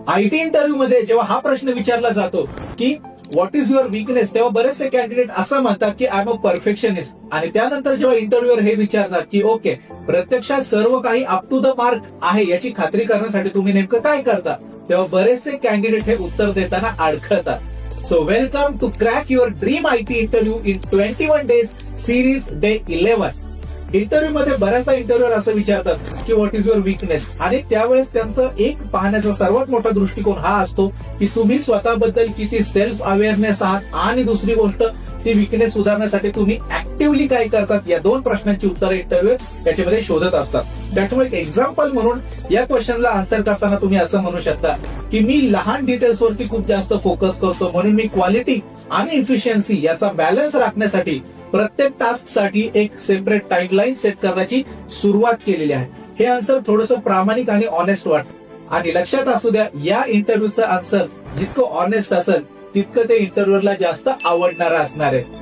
IT interview मध्ये जेव्हा हा प्रश्न विचारला जातो की व्हॉट इज युअर वीकनेस, तेव्हा बरेचसे कॅन्डिडेट असं म्हणतात की आय एम अ परफेक्शनिस्ट. आणि त्यानंतर जेव्हा इंटरव्ह्यूअर हे विचारतात की ओके, प्रत्यक्षात सर्व काही अप टू द मार्क आहे याची खात्री करण्यासाठी तुम्ही नेमकं काय करता, तेव्हा बरेचसे कॅन्डिडेट हे उत्तर देताना अडखळतात. So welcome to crack your dream IT interview in 21 days series day 11. Interview मध्ये बऱ्याचदा इंटरव्ह्यूअर असं विचारतात की व्हॉट इज युअर वीकनेस, आणि त्यावेळेस त्यांचं एक पाहण्याचा सर्वात मोठा दृष्टिकोन हा असतो की तुम्ही स्वतःबद्दल किती सेल्फ अवेअरनेस आहात, आणि दुसरी गोष्ट ती वीकनेस सुधारण्यासाठी तुम्ही ऍक्टिव्हली काय करतात. या दोन प्रश्नांची उत्तरं इंटरव्ह्यू त्याच्यामध्ये शोधत असतात. त्याच्यामुळे एक एक्झाम्पल म्हणून या क्वेश्चनला आन्सर करताना तुम्ही असं म्हणू शकता की मी लहान डिटेल्स वरती खूप जास्त फोकस करतो, म्हणून मी क्वालिटी आणि इफिशियन्सी याचा बॅलन्स राखण्यासाठी प्रत्येक टास्क साठी एक सेपरेट टाइमलाईन सेट करण्याची सुरुवात केलेली आहे. हे आन्सर थोडंसं प्रामाणिक आणि ऑनेस्ट वाटतं, आणि लक्षात असू द्या या इंटरव्ह्यूचं आन्सर जितकं ऑनेस्ट असेल तितकं ते इंटरव्ह्यूअरला जास्त आवडणारं असणार आहे.